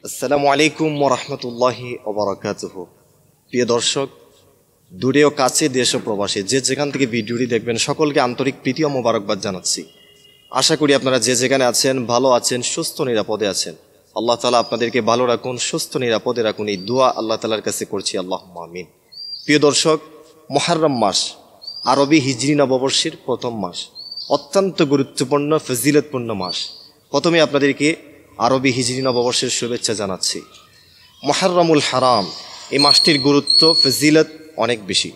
আসসালামু আলাইকুম ওয়া রাহমাতুল্লাহি ওয়া বারাকাতুহু। প্রিয় দর্শক, দূরে ও কাছে, দেশ ও প্রবাসে যে যেখান থেকে ভিডিওটি দেখবেন সকলকে আন্তরিক প্রীতি ও মোবারকবাদ জানাচ্ছি। আশা করি আপনারা যে যেখানে আছেন ভালো আছেন, সুস্থ নিরাপদে আছেন। আল্লাহ তাআলা আপনাদেরকে ভালো রাখুন, সুস্থ নিরাপদে রাখুন, এই দোয়া আল্লাহ তাআলার কাছে করছি, আল্লাহুম্মা আমিন। প্রিয় দর্শক, মুহররম মাস আরবি হিজরি নববর্ষের প্রথম মাস, অত্যন্ত গুরুত্বপূর্ণ ফজিলতপূর্ণ মাস। প্রথমে আপনাদেরকে আরবি হিজরি নববর্ষের শুভেচ্ছা জানাচ্ছি। মুহররমুল হারাম, এই মাসটির গুরুত্ব ফজিলত অনেক বেশি।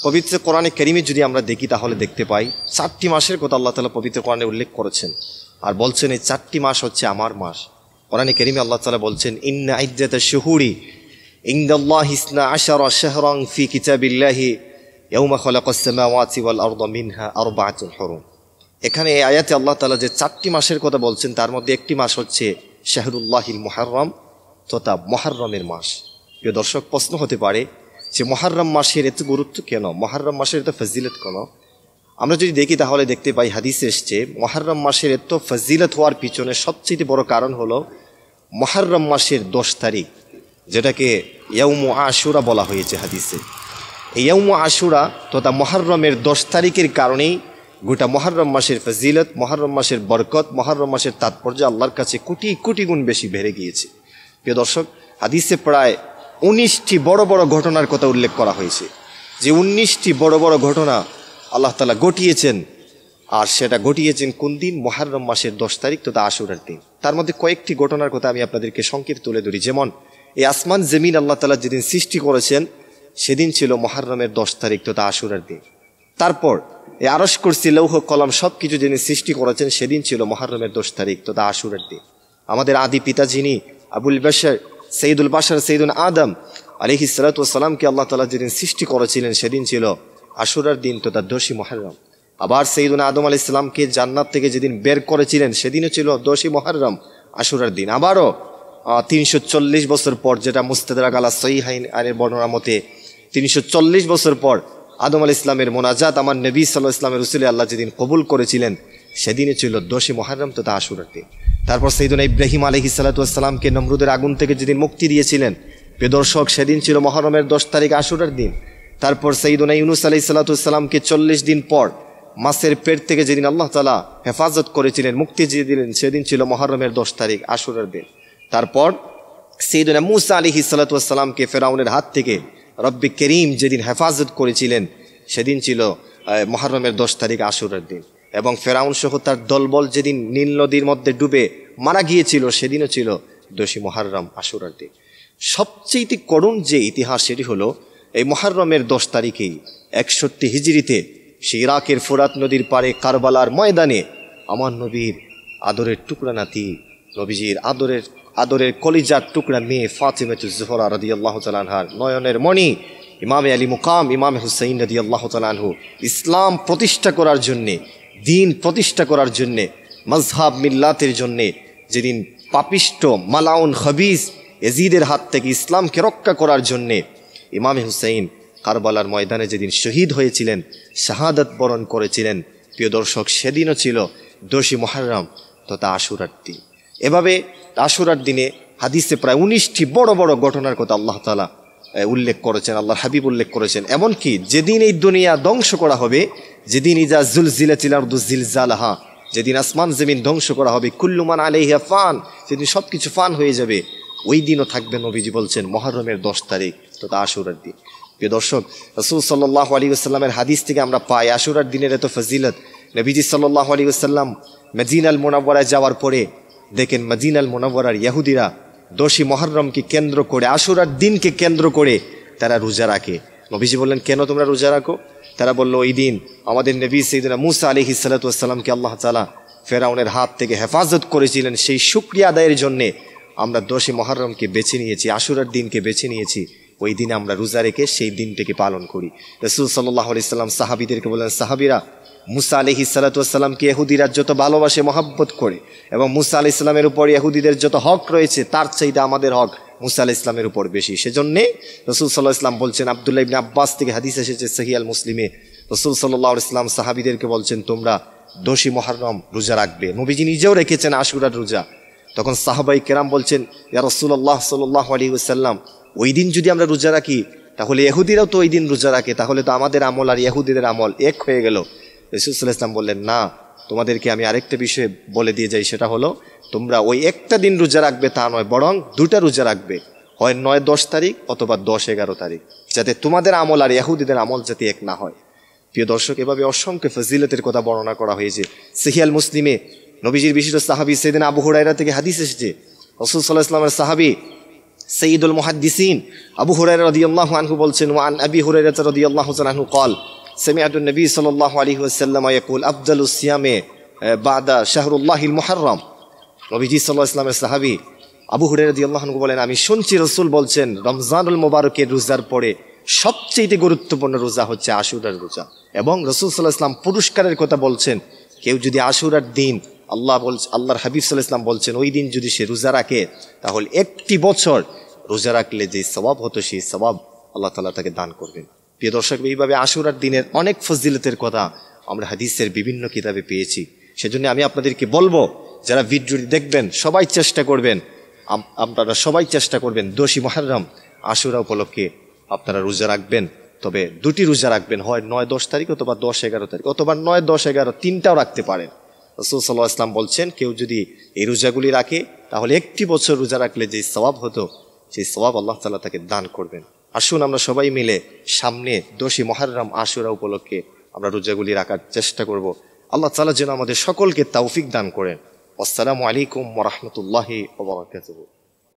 পবিত্র কোরআনে কারিমে যদি আমরা দেখি তাহলে দেখতে পাই 4টি মাসের কথা আল্লাহ তাআলা পবিত্র কোরআনে উল্লেখ করেছেন, আর বলছেন এই 4টি মাস হচ্ছে আমার মাস। কোরআনে কারিমে আল্লাহ তাআলা বলছেন, ইন্না ইদ্দাতাশ শুহুরি ইনদাল্লাহি ইসনা আশারা শাহরান ফি কিতাবিল্লাহি ইয়াওমা খালাকাস সামাওয়াতি ওয়াল আরদা মিনহা আরবাআতুন হুরুম। এখানে এই আয়াতে আল্লাহ তাআলা যে 4টি মাসের কথা বলছেন তার মধ্যে একটি মাস হচ্ছে শাহরুল্লাহিল মুহররম, তথা মুহররমের মাস। প্রিয় দর্শক, প্রশ্ন হতে পারে যে মুহররম মাসের এত গুরুত্ব কেন, মুহররম মাসের এত ফজিলত কেন? আমরা যদি দেখি তাহলে দেখতে পাই হাদিসে এসছে মুহররম মাসের এত ফজিলত হওয়ার পিছনে সবচেয়ে বড় কারণ হলো মুহররম মাসের 10 তারিখ, যেটাকে ইয়াউমু আশুরা বলা হয়েছে হাদিসে। এই ইয়াউমু আশুরা তথা মুহররমের 10 তারিখের কারণেই গোটা মুহররম মাসের ফজিলত, মুহররম মাসের বরকত, মুহররম মাসের তাৎপর্য আল্লাহর কাছে কোটি কোটি গুণ বেশি বেড়ে গিয়েছে। প্রিয় দর্শক, হাদিসে প্রায় 19টি বড় বড় ঘটনার কথা উল্লেখ করা হয়েছে, যে 19টি বড় বড় ঘটনা আল্লাহ তাআলা ঘটিয়েছেন, আর সেটা ঘটিয়েছেন কোন দিন? মুহররম মাসের 10 তারিখ তথা আশুরার দিন। তার মধ্যে কয়েকটি ঘটনার কথা আমি আপনাদেরকে সংক্ষেপে তুলে ধরি। যেমন এই আসমান জমিন আল্লাহ তাআলা যেদিন সৃষ্টি করেছেন সেদিন ছিল মুহররমের 10 তারিখ তথা আশুরার দিন। তারপর এই আরশ কুরসি লৌহ কলম সব কিছু যিনি সৃষ্টি করেছেন সেদিন ছিল মুহররমের 10 তারিখ তথা আশুরার দিন। আমাদের আদি পিতা যিনি আবুল বাশার সৈয়দুল বাশার সৈয়দুল আদম আলাইহিস সালাতু ওয়াস সালামকে আল্লাহ তাআলা যেদিন সৃষ্টি করেছিলেন সেদিন ছিল আশুরার দিন তথা 10ই মুহররম। আবার সৈয়দুনা আদম আলাইহিস সালামকে জান্নাত থেকে যেদিন বের করেছিলেন সেদিনও ছিল 10ই মুহররম, আশুরার দিন। আবারও 340 বছর পর, যেটা মুস্তাদরাক আলা সহিহাইন এর বর্ণনা মতে 340 বছর পর আদম আলাইহিস সালামের মোনাজাত আমার নবী সাল্লাল্লাহু আলাইহি ওয়াসাল্লামের রাসূলে আল্লাহ যেদিন কবুল করেছিলেন সেদিনই ছিল 10ই মুহররম তথা আশুরার দিন। তারপর সৈয়দনা ইব্রাহিম আলাইহিস সালাতু ওয়াস সালামকে নমরুদের আগুন থেকে যেদিন মুক্তি দিয়েছিলেন প্রিয় দর্শক, সেদিন ছিল মুহররমের 10 তারিখ আশুরার দিন। তারপর সৈয়দনা ইউনূস আলাইহিস সালাতু ওয়াস সালামকে 40 দিন পর মাছের পেট থেকে যেদিন আল্লাহ তাআলা হেফাজত করেছিলেন, মুক্তি দিয়ে দিলেন, সেদিন ছিল মুহররমের 10 তারিখ আশুরার দিন। তারপর সৈয়দনা মূসা আলাইহিস সালাতু ওয়াস সালামকে ফেরাউনের হাত থেকে রব্বে করিম যেদিন হেফাজত করেছিলেন সেদিন ছিল মুহররমের 10 তারিখ আশুরার দিন। এবং ফেরাউন সহ তার দলবল যেদিন নীল নদীর মধ্যে ডুবে মারা গিয়েছিল সেদিনও ছিল 10ই মুহররম, আশুরার দিন। সবচেয়ে করুণ যে ইতিহাস সেটি হলো এই মুহররমের 10 তারিখেই 61 হিজরিতে সে ইরাকের ফোরাত নদীর পাড়ে কারবালার ময়দানে আমার নবীর আদরের টুকরা নাতি, নবীজির আদরের কলিজার টুকরা মেয়ে ফাতিমাতুজ জোহরা রাদিয়াল্লাহু তাআলা আনহার নয়নের মণি ইমামে আলী মুকাম ইমামে হুসাইন রাদিয়াল্লাহু তাআলা আনহু ইসলাম প্রতিষ্ঠা করার জন্যে, দিন প্রতিষ্ঠা করার জন্যে, মজহাব মিল্লাতের জন্যে যেদিন পাপিষ্ট মালাউন খবিস ইয়াজিদের হাত থেকে ইসলামকে রক্ষা করার জন্যে ইমামে হুসাইন কারবালার ময়দানে যেদিন শহীদ হয়েছিলেন, শাহাদাত বরণ করেছিলেন, প্রিয় দর্শক, সেদিনও ছিল 10ই মুহররম তথা আশুরার দিন। এভাবে আশুরার দিনে হাদিসে প্রায় 19টি বড় বড় ঘটনার কথা আল্লাহ তাআলা উল্লেখ করেছেন, আল্লাহর হাবিব উল্লেখ করেছেন। এমনকি যেদিন এই দুনিয়া ধ্বংস করা হবে, যেদিন ইজা জুলজিলাতিল আরদু জিলজালাহা, যেদিন আসমান জমিন ধ্বংস করা হবে, কুল্লু মান আলাইহা ফান, যেদিন সব কিছু ফান হয়ে যাবে, ওই দিনও থাকবে নবীজি বলছেন মুহররমের 10 তারিখ তথা আশুরার দিন। প্রিয় দর্শক, রাসূল সাল্লাল্লাহু আলাইহি ওয়াসাল্লামের হাদিস থেকে আমরা পাই আশুরার দিনের এত ফজিলত। নবীজি সাল্লাল্লাহু আলাইহি ওয়াসাল্লাম মদিনাল মুনাওয়ারায় যাওয়ার পরে দেখেন মদিনাল মুনাওয়ারার ইহুদিরা 10ই মুহররমকে কেন্দ্র করে, আশুরার দিনকে কেন্দ্র করে তারা রোজা রাখে। নবীজি বললেন, কেন তোমরা রোজা রাখো? তারা বলল, ওই দিন আমাদের নবী সাইয়েদনা মূসা আলাইহিস সালাতু ওয়াস সালামকে আল্লাহ তাআলা ফেরাউনের হাত থেকে হেফাজত করেছিলেন, সেই শুকরিয়া আদায়ের জন্যে আমরা 10ই মুহররমকে বেছে নিয়েছি, আশুরার দিনকে বেছে নিয়েছি। ওই দিনে আমরা রোজা রেখে সেই দিনটাকে পালন করি। রাসূল সাল্লাল্লাহু আলাইহি সাল্লাম সাহাবীদেরকে বললেন, সাহাবীরা, মুসা আলাইহিস সালাতু ওয়াস সালামকে ইহুদিরা যত ভালোবাসে মহব্বত করে এবং মুসা আলাইহিস সালামের উপর ইহুদিদের যত হক রয়েছে তার চাইতে আমাদের হক মুসা আলাইহিস সালামের উপর বেশি। সেজন্যে রাসূল সাল্লাল্লাহু আলাইহি সাল্লাম বলছেন, আব্দুল্লাহ ইবনে আব্বাস থেকে হাদিস এসেছে সহিহ আল মুসলিমে, রাসূল সাল্লাল্লাহু আলাইহি সাল্লাম সাহাবীদেরকে বলছেন, তোমরা 10ই মুহররম রোজা রাখবে। নবীজি নিজেও রেখেছেন আশুরার রোজা। তখন সাহাবাই কেরাম বলছেন, ইয়া রাসূলুল্লাহ সাল্লাল্লাহু আলাইহি ওয়াসাল্লাম, ওই দিন যদি আমরা রোজা রাখি তাহলে ইহুদিরাও তো ওই দিন রোজা রাখে, তাহলে তো আমাদের আমল আর ইহুদিদের আমল এক হয়ে গেল। রাসূল সাল্লাল্লাহু আলাইহি ওয়াসাল্লাম বললেন, না, তোমাদেরকে আমি আরেকটা বিষয় বলে দিয়ে যাই, সেটা হলো তোমরা ওই একটা দিন রোজা রাখবে তা নয়, বরং দুটা রোজা রাখবে, হয় 9-10 তারিখ অথবা 10-11 তারিখ, যাতে তোমাদের আমল আর ইহুদিদের আমল যাতে এক না হয়। প্রিয় দর্শক, এভাবে অসংখ্য ফজিলতের কথা বর্ণনা করা হয়েছে। সহিহ আল মুসলিমে নবীজির বিশিষ্ট সাহাবী সাইয়েদনা আবু হুরায়রা থেকে হাদিস এসেছে, রাসূল সাল্লাল্লাহু আলাইহি ওয়াসাল্লামের সাহাবী সাইয়্যিদুল মুহাদ্দিসিন আবু হুরায়রা রাদিয়াল্লাহু আনহু বলছেন, ওয়া আন আবি হুরায়রা রাদিয়াল্লাহু আনহু قال سمعت النبي صلى الله عليه وسلم يقول أفضل الصيام بعد شهر الله المحرم। নবীজি সাল্লাল্লাহু আলাইহি ওয়াসাল্লামের সাহাবী আবু হুরায়রা রাদিয়াল্লাহু আনহু বলেন, আমি শুনছি রাসূল বলছেন, রমজানুল মুবারকের রোজার পরে সবচেয়ে গুরুত্বপূর্ণ রোজা হচ্ছে আশুরার রোজা। এবং রাসূল সাল্লাল্লাহু আলাইহি ওয়াসাল্লাম পুরস্কারের কথা বলছেন, কেউ যদি আশুরার দিন আল্লাহর হাবিব সাল্লাল্লাহু আলাইহি ওয়াসাল্লাম বলছেন ওই দিন যদি সে রোজা রাখে তাহলে একটি বছর রোজা রাখলে যে সওয়াব হতো সেই সওয়াব আল্লাহ তাআলা তাকে দান করবেন। প্রিয় দর্শক, এইভাবে আশুরার দিনের অনেক ফজিলতের কথা আমরা হাদিসের বিভিন্ন কিতাবে পেয়েছি। সেজন্য আমি আপনাদেরকে বলবো, যারা ভিডিওটি দেখবেন সবাই চেষ্টা করবেন, আপনারা সবাই চেষ্টা করবেন 10ই মুহররম আশুরা উপলক্ষে আপনারা রোজা রাখবেন। তবে দুটি রোজা রাখবেন, হয় 9-10 তারিখ অথবা 10-11 তারিখ, অথবা 9-10-11 তিনটাও রাখতে পারেন। রাসূল সাল্লাল্লাহু আলাইহি ওয়াসাল্লাম বলছেন, কেউ যদি এই রোজাগুলি রাখে তাহলে একটি বছর রোজা রাখলে যে সওয়াব হতো সেই সওয়াব আল্লাহ তাআলা তাকে দান করবেন। আসুন আমরা সবাই মিলে সামনে 10ই মুহররম আশুরা উপলক্ষে আমরা রোজাগুলি রাখার চেষ্টা করব। আল্লাহ তাআলা যেন আমাদের সকলকে তৌফিক দান করেন। আসসালামু আলাইকুম ওয়া রাহমাতুল্লাহি ওয়া বারাকাতুহু।